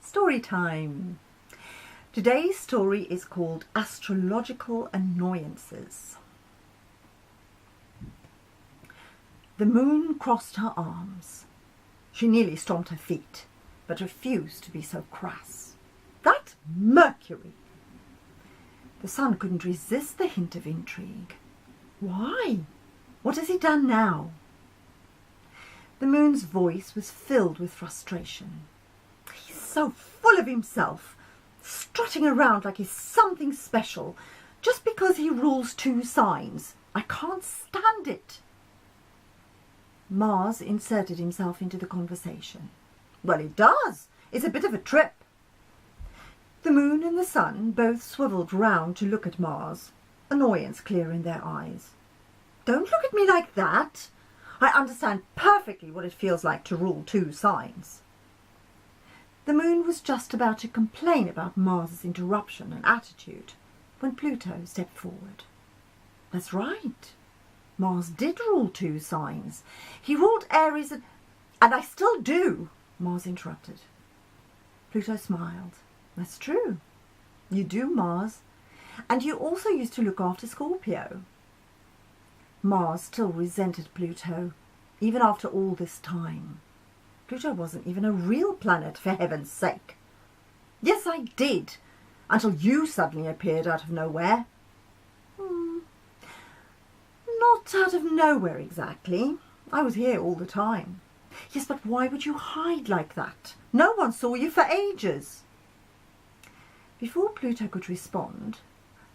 Story time. Today's story is called Astrological Annoyances. The moon crossed her arms. She nearly stomped her feet, but refused to be so crass. That Mercury! The sun couldn't resist the hint of intrigue. Why? What has he done now? The moon's voice was filled with frustration. He's so full of himself, strutting around like he's something special, just because he rules two signs. I can't stand it. Mars inserted himself into the conversation. Well, he does. It's a bit of a trip. The moon and the sun both swiveled round to look at Mars, annoyance clear in their eyes. Don't look at me like that. I understand perfectly what it feels like to rule two signs. The moon was just about to complain about Mars's interruption and attitude when Pluto stepped forward. That's right. Mars did rule two signs. He ruled Aries and I still do, Mars interrupted. Pluto smiled. That's true. You do, Mars. And you also used to look after Scorpio. Mars still resented Pluto, even after all this time. Pluto wasn't even a real planet, for heaven's sake. Yes, I did, until you suddenly appeared out of nowhere. Not out of nowhere exactly. I was here all the time. Yes, but why would you hide like that? No one saw you for ages. Before Pluto could respond,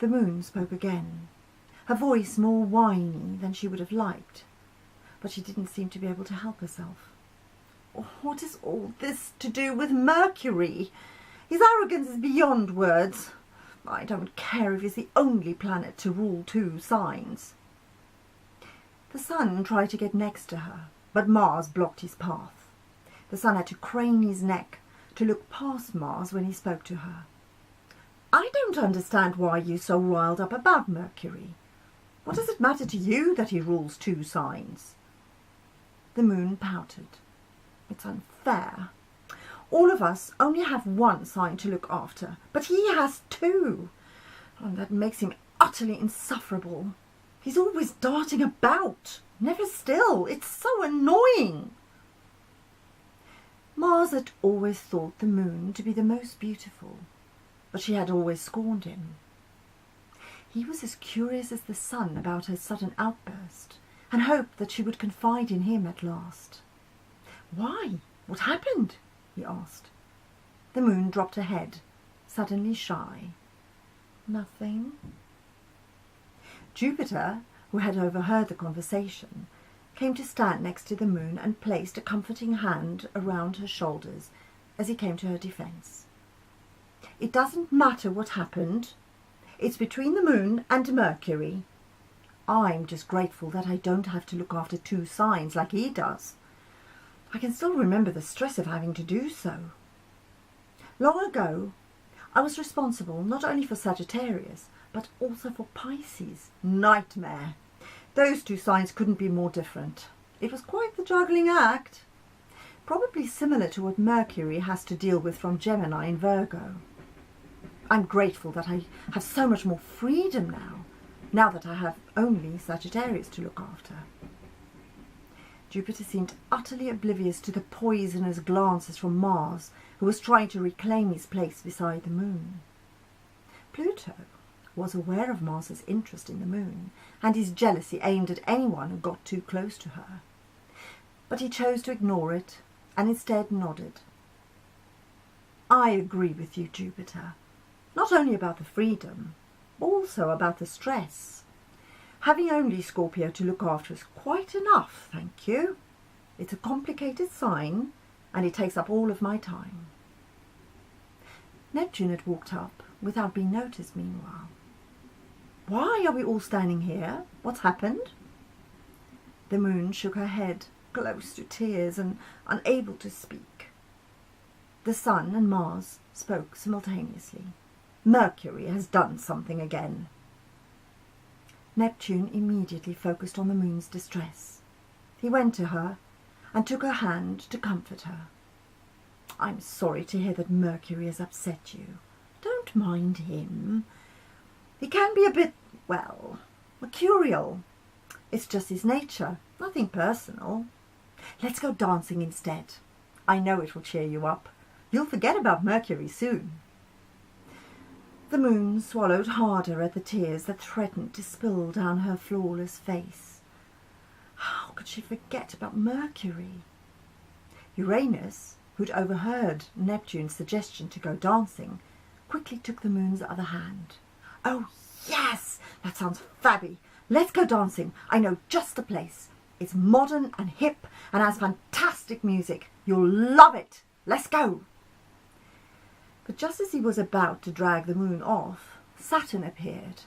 the moon spoke again, her voice more whiny than she would have liked, but she didn't seem to be able to help herself. What is all this to do with Mercury? His arrogance is beyond words. I don't care if he's the only planet to rule two signs. The sun tried to get next to her, but Mars blocked his path. The sun had to crane his neck to look past Mars when he spoke to her. I don't understand why you're so riled up about Mercury. What does it matter to you that he rules two signs? The moon pouted. It's unfair. All of us only have one sign to look after, but he has two. And that makes him utterly insufferable. He's always darting about, never still. It's so annoying. Mars had always thought the moon to be the most beautiful, but she had always scorned him. He was as curious as the sun about her sudden outburst, and hoped that she would confide in him at last. Why? What happened? He asked. The moon dropped her head, suddenly shy. Nothing. Jupiter, who had overheard the conversation, came to stand next to the moon and placed a comforting hand around her shoulders as he came to her defense. It doesn't matter what happened. It's between the moon and Mercury. I'm just grateful that I don't have to look after two signs like he does. I can still remember the stress of having to do so. Long ago, I was responsible not only for Sagittarius, but also for Pisces. Nightmare. Those two signs couldn't be more different. It was quite the juggling act. Probably similar to what Mercury has to deal with from Gemini and Virgo. I'm grateful that I have so much more freedom now that I have only Sagittarius to look after. Jupiter seemed utterly oblivious to the poisonous glances from Mars, who was trying to reclaim his place beside the moon. Pluto was aware of Mars's interest in the moon, and his jealousy aimed at anyone who got too close to her. But he chose to ignore it, and instead nodded. I agree with you, Jupiter. Not only about the freedom, also about the stress. Having only Scorpio to look after is quite enough, thank you. It's a complicated sign, and it takes up all of my time. Neptune had walked up without being noticed meanwhile. Why are we all standing here? What's happened? The moon shook her head, close to tears and unable to speak. The sun and Mars spoke simultaneously. Mercury has done something again. Neptune immediately focused on the moon's distress. He went to her and took her hand to comfort her. I'm sorry to hear that Mercury has upset you. Don't mind him. He can be a bit, well, mercurial. It's just his nature, nothing personal. Let's go dancing instead. I know it will cheer you up. You'll forget about Mercury soon. The moon swallowed harder at the tears that threatened to spill down her flawless face. How could she forget about Mercury? Uranus, who'd overheard Neptune's suggestion to go dancing, quickly took the moon's other hand. Oh, yes! That sounds fabby. Let's go dancing. I know just the place. It's modern and hip and has fantastic music. You'll love it. Let's go. But just as he was about to drag the moon off, Saturn appeared,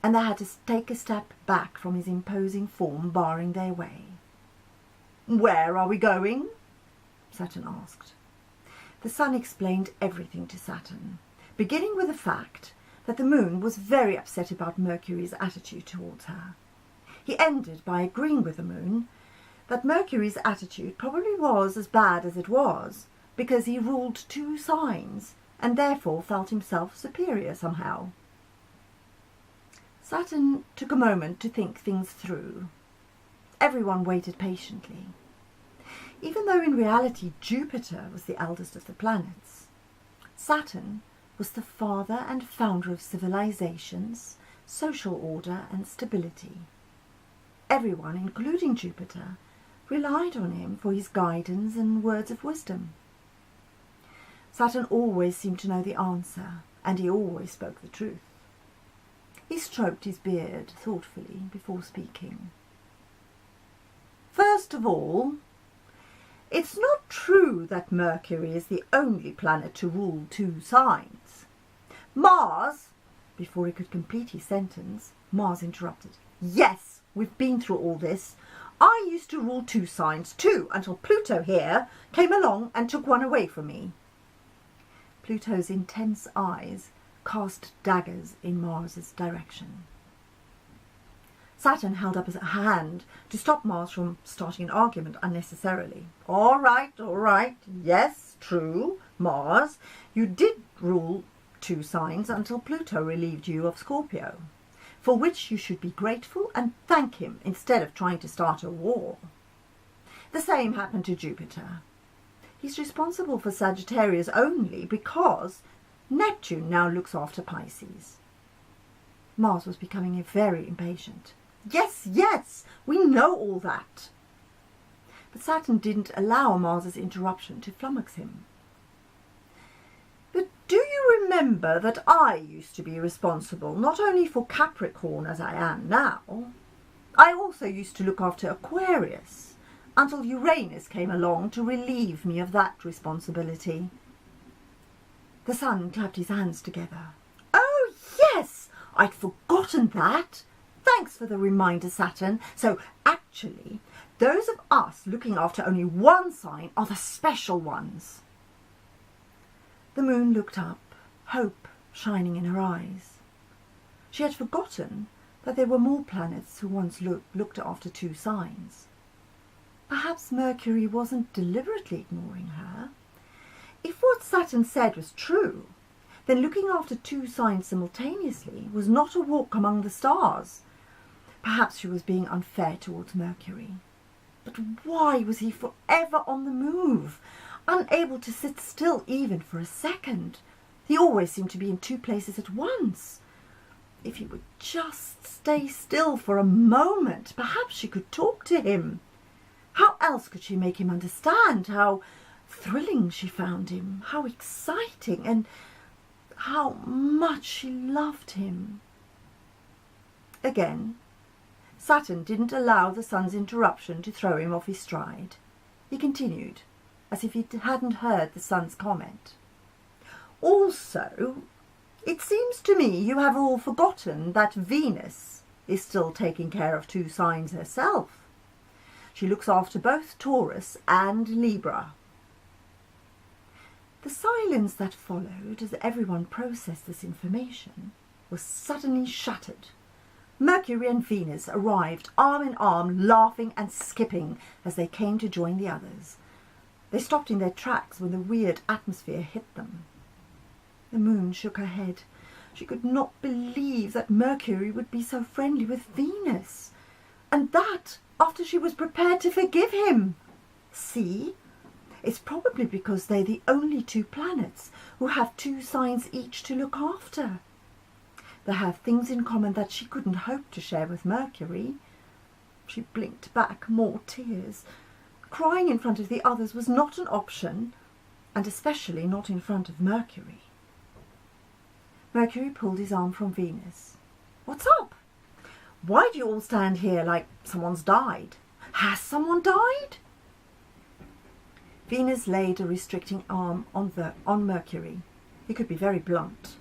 and they had to take a step back from his imposing form, barring their way. Where are we going? Saturn asked. The sun explained everything to Saturn, beginning with the fact that the moon was very upset about Mercury's attitude towards her. He ended by agreeing with the moon that Mercury's attitude probably was as bad as it was because he ruled 2 signs and therefore felt himself superior somehow. Saturn took a moment to think things through. Everyone waited patiently. Even though in reality Jupiter was the eldest of the planets, Saturn was the father and founder of civilizations, social order and stability. Everyone, including Jupiter, relied on him for his guidance and words of wisdom. Saturn always seemed to know the answer, and he always spoke the truth. He stroked his beard thoughtfully before speaking. First of all, it's not true that Mercury is the only planet to rule 2 signs. Mars, before he could complete his sentence, Mars interrupted. Yes, we've been through all this. I used to rule 2 signs too, until Pluto here came along and took one away from me. Pluto's intense eyes cast daggers in Mars's direction. Saturn held up his hand to stop Mars from starting an argument unnecessarily. All right. Yes, true, Mars. You did rule 2 signs until Pluto relieved you of Scorpio, for which you should be grateful and thank him instead of trying to start a war. The same happened to Jupiter. He's responsible for Sagittarius only because Neptune now looks after Pisces. Mars was becoming very impatient. Yes, we know all that. But Saturn didn't allow Mars's interruption to flummox him. But do you remember that I used to be responsible not only for Capricorn as I am now, I also used to look after Aquarius, until Uranus came along to relieve me of that responsibility. The sun clapped his hands together. Oh, yes, I'd forgotten that. Thanks for the reminder, Saturn. So, actually, those of us looking after only 1 sign are the special ones. The moon looked up, hope shining in her eyes. She had forgotten that there were more planets who once looked after 2 signs. Perhaps Mercury wasn't deliberately ignoring her. If what Saturn said was true, then looking after 2 signs simultaneously was not a walk among the stars. Perhaps she was being unfair towards Mercury. But why was he forever on the move, unable to sit still even for a second? He always seemed to be in 2 places at once. If he would just stay still for a moment, perhaps she could talk to him. How else could she make him understand how thrilling she found him, how exciting, and how much she loved him? Again, Saturn didn't allow the sun's interruption to throw him off his stride. He continued, as if he hadn't heard the sun's comment. Also, it seems to me you have all forgotten that Venus is still taking care of 2 signs herself. She looks after both Taurus and Libra. The silence that followed as everyone processed this information was suddenly shattered. Mercury and Venus arrived arm in arm, laughing and skipping as they came to join the others. They stopped in their tracks when the weird atmosphere hit them. The moon shook her head. She could not believe that Mercury would be so friendly with Venus, and that after she was prepared to forgive him. See? It's probably because they're the only two planets who have two signs each to look after. They have things in common that she couldn't hope to share with Mercury. She blinked back more tears. Crying in front of the others was not an option, and especially not in front of Mercury. Mercury pulled his arm from Venus. "What's up? Why do you all stand here like someone's died? Has someone died?" Venus laid a restricting arm on Mercury. He could be very blunt.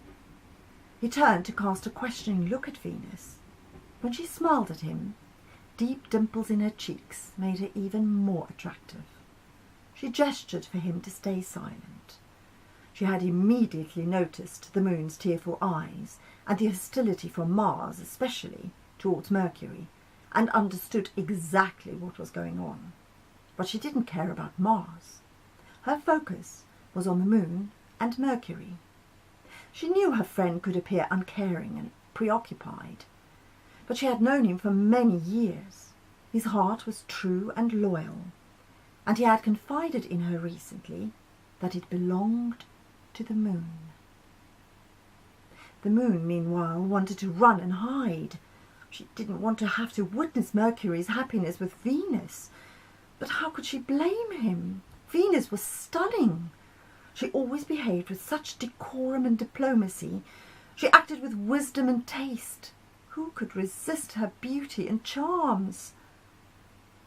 He turned to cast a questioning look at Venus. When she smiled at him, deep dimples in her cheeks made her even more attractive. She gestured for him to stay silent. She had immediately noticed the moon's tearful eyes and the hostility from Mars, especially towards Mercury, and understood exactly what was going on. But she didn't care about Mars. Her focus was on the moon and Mercury. She knew her friend could appear uncaring and preoccupied, but she had known him for many years. His heart was true and loyal, and he had confided in her recently that it belonged to the moon. The moon, meanwhile, wanted to run and hide. She didn't want to have to witness Mercury's happiness with Venus. But how could she blame him? Venus was stunning. She always behaved with such decorum and diplomacy. She acted with wisdom and taste. Who could resist her beauty and charms?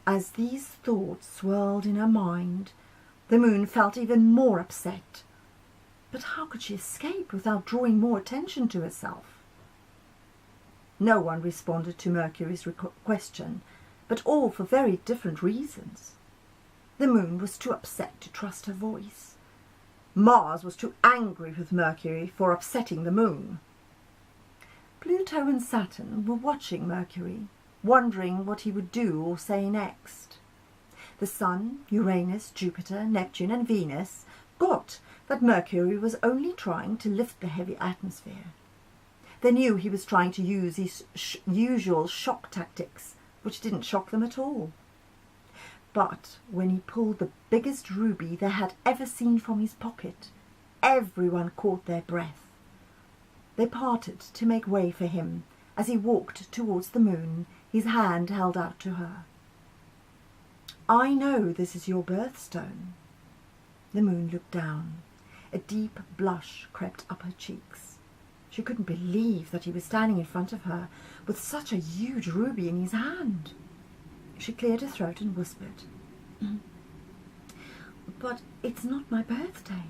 As these thoughts swirled in her mind, the moon felt even more upset. But how could she escape without drawing more attention to herself? No one responded to Mercury's question, but all for very different reasons. The moon was too upset to trust her voice. Mars was too angry with Mercury for upsetting the moon. Pluto and Saturn were watching Mercury, wondering what he would do or say next. The Sun, Uranus, Jupiter, Neptune and Venus got that Mercury was only trying to lift the heavy atmosphere. They knew he was trying to use his usual shock tactics, which didn't shock them at all. But when he pulled the biggest ruby they had ever seen from his pocket, everyone caught their breath. They parted to make way for him as he walked towards the moon, his hand held out to her. "I know this is your birthstone." The moon looked down. A deep blush crept up her cheeks. She couldn't believe that he was standing in front of her with such a huge ruby in his hand. She cleared her throat and whispered, "But it's not my birthday."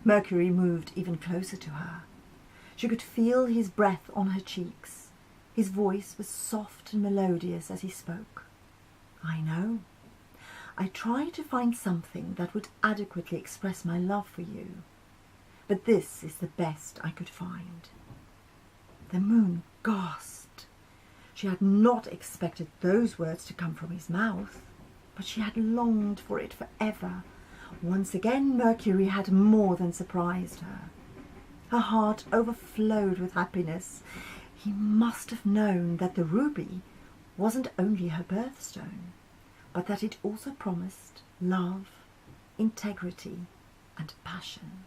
Mercury moved even closer to her. She could feel his breath on her cheeks. His voice was soft and melodious as he spoke. "I know. I tried to find something that would adequately express my love for you, but this is the best I could find." The moon gasped. She had not expected those words to come from his mouth, but she had longed for it forever. Once again, Mercury had more than surprised her. Her heart overflowed with happiness. He must have known that the ruby wasn't only her birthstone, but that it also promised love, integrity, and passion.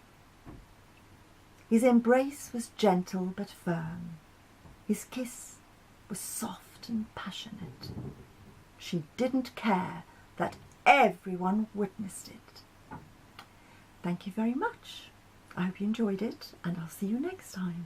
His embrace was gentle but firm. His kiss was soft and passionate. She didn't care that everyone witnessed it. Thank you very much. I hope you enjoyed it, and I'll see you next time.